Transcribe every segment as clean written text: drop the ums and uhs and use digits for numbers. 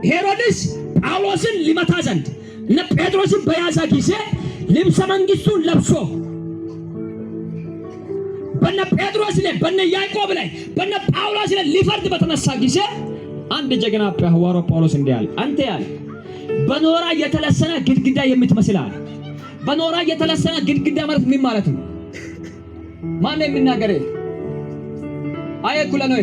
ሄሮድስ ጳውሎስን ሊመታ ዘንድ እነ ጴጥሮስን በያዘ ጊዜ ልብሰ መንግስቱን ለብሶ በነ ጴጥሮስ ላይ በነ ያዕቆብ ላይ በነ ጳውሎስ ላይ ሊፈርድ በተነሳ ጊዜ አንድ ጀግና ሐዋርያው ጳውሎስ እንዲህ አለ፣ አንተ ያለ በኖራ የተለሰነ ግድግዳ የምትመስል አለ። በኖራ የተለሰነ ግድግዳ ማለት ምን ማለት ነው? ማን ነው የሚናገር? አየኩለ ነው።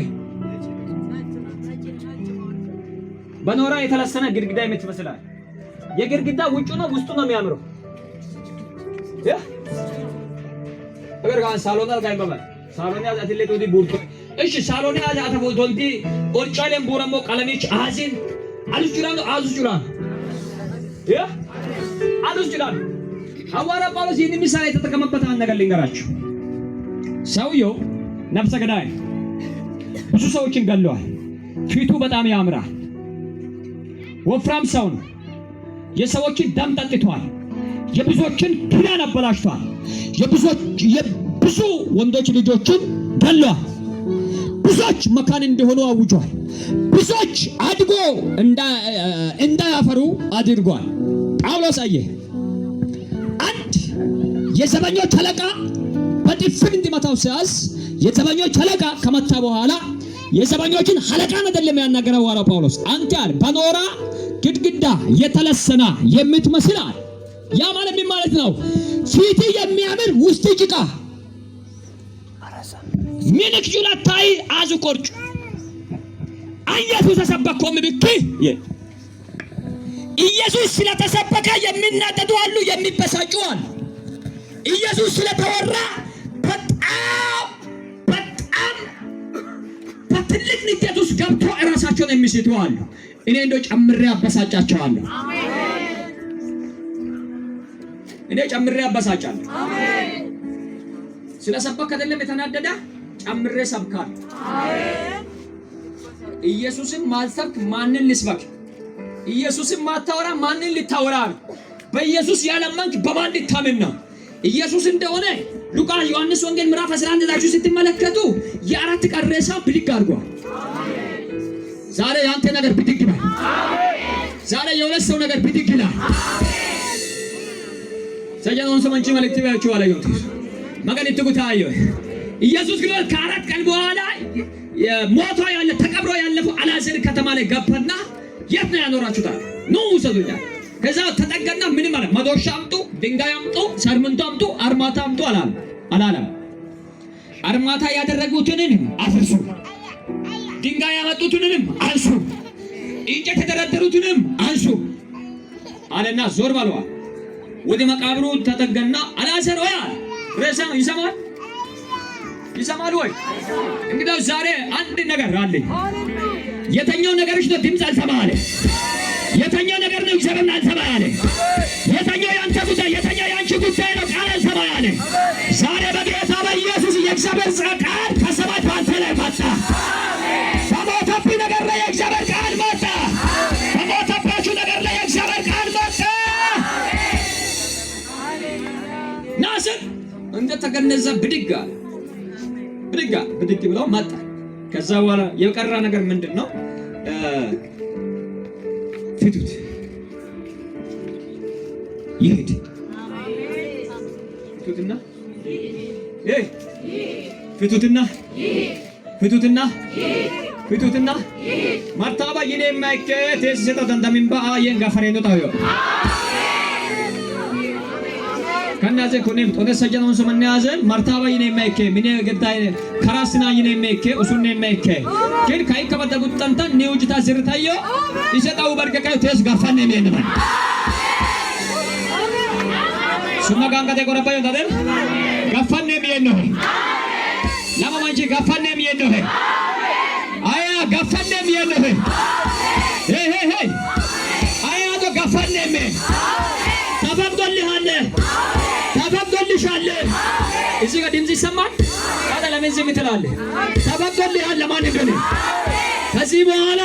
በኖራ የተለሰነ ግድግዳ የምትመስል አለ። የግድግዳ ውጭ ነው ውስጡ ነው የሚያምረው። अगर गान सालोना गाय बाबा सालोना आज अतिले तो दी बुर्तो እሺ ሳሎና आज आता बोलतो ती ओरचालेम बोरमो कलमिच आजिन አልጁራን አልጁራን አልጁራን ሐዋርያ ጳውሎስ ይህን ምሳሌ የተጠቀመበት አንድ ነገር ልንገራችሁ። ሰውየው ነፍሰ ገዳይ ብዙ ሰዎችን ገለዋል። ፊቱ በጣም ያምራል። ወፍራም ሰው ነው። የሰዎችን ደም ጠጥቷል። የብዙዎችን ኪዳን አበላሽቷል። የብዙ ወንዶች ልጆችን ገለዋል። ብዙዎች መካን እንደሆኑ አውጇል። ብዙዎች አድጎ እንዳያፈሩ አድርጓል። ጳውሎስ አየ አንድ የዘበኞች አለቃ በጥፊ እንዲመታው ሲያዝ የዘበኞች አለቃ ከመታ በኋላ የዘበኞችን አለቃ አይደለም ያናገረው ሐዋርያው ጳውሎስ አንተ አለ በኖራ ግድግዳ የተለሰነ የምትመስል አለ። ያ ማለት ምን ማለት ነው? ፊት የሚያምር ውስጥ ጭቃ ምንክ ጁላታይ አዙ ቆርጭ ኢየሱስ ተሰበከው ምብክ ኢየሱስ ስለተሰበከ የሚናደዱ አሉ፣ የሚበሳጩ አሉ። ኢየሱስ ስለተወራ በጣም በትልቅ ንዴት ውስጥ ገብቶ እራሳቸውን የሚስቱ አሉ። እኔ እንደው ጨምሬ አበሳጫቸዋለሁ። እኔ ጨምሬ አበሳጫለሁ። አሜን። ስለሰበከ አይደለም የተናደደ ጨምሬ ሰብካለሁ። አሜን። ኢየሱስን ማልሰብክ ማንን ልስበክ? ኢየሱስን ማታወራ ማንን ልታወራ? በኢየሱስ ያላመንክ በማን ልታምን ነው? ኢየሱስ እንደሆነ ሉቃስ ዮሐንስ ወንጌል ምዕራፍ 11 ላይ ስትመለከቱ የአራት ቀን ሬሳ ብድግ አድርጓል። አሜን። ዛሬ ያንተ ነገር ብድግ ይላል። አሜን። ዛሬ የሁለት ሰው ነገር ብድግ ይላል። አሜን። ሰጀኖን ሰማንቺ መልእክት ባያችሁ አላየሁት ማገን ይተጉታዩ ኢየሱስ ግን ከአራት ቀን በኋላ ሞቶ ያለ ተቀብሮ ያለፈው አልዓዛር ከተማ ላይ ገባና የት ነው ያኖራችሁታል? ኑ ውሰዱኛ። ከዛ ተጠጋና ምን ማለት መዶሻ አምጡ፣ ድንጋይ አምጡ፣ ሰርምንቶ አምጡ፣ አርማታ አምጡ አላለም። አርማታ ያደረጉትንም አፍርሱ፣ ድንጋይ ያመጡትንም አንሱ፣ እንጨት የተደረደሩትንም አንሱ አለና ዞር ባለዋ ወደ መቃብሩ ተጠጋና አልዓዛር ሆይ ሬሳ ይሰማል ወይ? እንግዲህ ዛሬ አንድ ነገር አለ። የተኛው ነገርሽ ነው ድምጽ አልሰማ አለ። የተኛው ነገር ነው እግዚአብሔር አልሰማ አለ። የተኛው ያንተ ጉዳይ፣ የተኛው ያንቺ ጉዳይ ነው ቃል አልሰማ አለ። ዛሬ በጌታ በኢየሱስ የእግዚአብሔር ቃል ከሰማይ ባንተ ላይ መጣ። በሞተብህ ነገር ላይ የእግዚአብሔር ቃል መጣ። በሞተባችሁ ነገር ላይ የእግዚአብሔር ቃል መጣ። ናስር እንደተገነዘ ብድግ ብለው መጣ። ከዛ በኋላ የቀረ ነገር ምንድነው? ፍቱት ይሄድ ፍቱትና ማርታባ ይኔ ማይከ ተሰጠ ተንደምባ የንጋፈሬ ነው ታዩ ከናዘ ኮኔም ጦነ ሰጀነውን ሰመነ ያዘን ማርታባ ይኔ ማይከ ሚኔ ገዳይ ከራስና ይኔ ማይከ ኡሱኔ ማይከ ግን ካይ ከበደጉት ጠንታ ኒውጅታ ዝርታዮ ይሰጣው በርገካዩ ተስ ጋፋኔ ነን ሱና ጋንጋቴ ቆረባዮ ታደር ጋፋኔ ሚየን ነው ለማማንጂ ጋፋኔ ሚየን ነው አያ ጋፋኔ ሚየን ነው ሄ አያ ዶ ጋፋኔ ሚ ተፈቅዶልሃል ተፈቅዶልሻል እዚህ ጋር ድምጽ ይሰማል ታዲያ ለምን ዝም ትላለህ? ተፈቅዶልሃል ለማን እንደሆነ ከዚህ በኋላ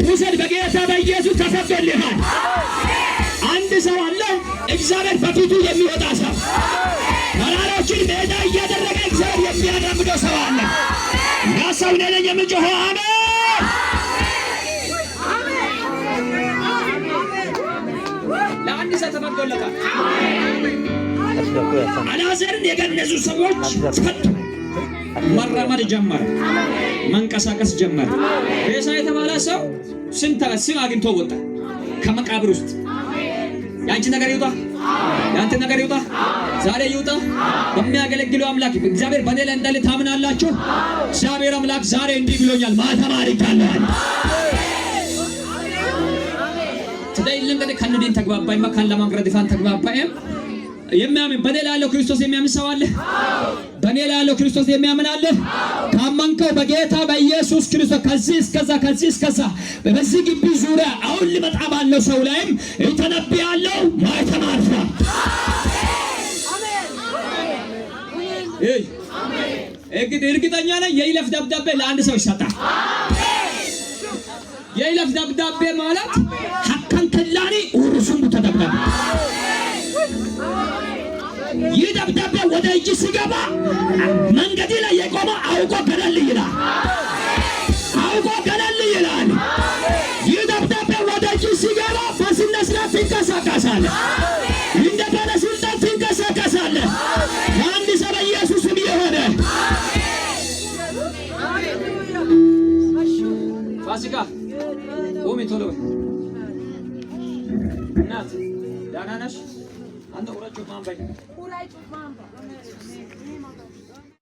ውሰድ በጌታ በኢየሱስ ተፈቅዶልሃል። አንድ ሰው አለ እግዚአብሔር በፊቱ የሚወጣ ሰው ተራሮችን ሜዳ እያደረገ እግዚአብሔር የሚያራምደው ሰው አለ። ያ ሰው ነኝ የምጮኸው አሜን ተፈቅዶለታል። አልዓዛርን የገነዙ ሰዎች ፈቱ። መራመድ ጀመረ፣ መንቀሳቀስ ጀመረ። ሬሳ የተባለ ሰው ስም አግኝቶ ወጣ ከመቃብር ውስጥ። ያንቺ ነገር ይውጣ፣ ያንተ ነገር ይውጣ፣ ዛሬ ይውጣ። በሚያገለግለው አምላክ እግዚአብሔር በኔ ላይ እንዳለ ታምናላችሁ? እግዚአብሔር አምላክ ዛሬ እንዲህ ብሎኛል፣ ማተም አድርጋለሁ። ትዳይልን ከደ ከነዲን ተግባባይ መካን ለማንገር ዲፋን ተግባባይ የሚያምን በኔ ላይ ያለው ክርስቶስ የሚያምን ሰው አለ? በኔ ላይ ያለው ክርስቶስ የሚያምን አለ? ካመንከው በጌታ በኢየሱስ ክርስቶስ ከዚህ እስከዛ በዚህ ግቢ ዙሪያ አሁን ሊመጣ ባለው ሰው ላይም ተነብያለሁ። ማይተም አርፏል። አሜን። እርግጠኛ ነኝ የይለፍ ደብዳቤ ለአንድ ሰው ይሰጣል። የይለፍ ደብዳቤ ማለት ሐካን ከላኒ ኡርሱም ተደብዳቤ ይህ ደብዳቤ ወደ እጅ ሲገባ መንገድ ላይ የቆመ አውቆ ገለል ይላል፣ አውቆ ገለል ይላል። ይህ ደብዳቤ ወደ እጅ ሲገባ በስነ ስርዓት ትንቀሳቀሳለህ፣ እንደ ባለስልጣን ትንቀሳቀሳለህ። አንድ ሰው በኢየሱስም የሆነ ፋሲካ ቆሜ ቶሎ እናት ዳና ነሽ? አንተ ኡራቹ ማንባይ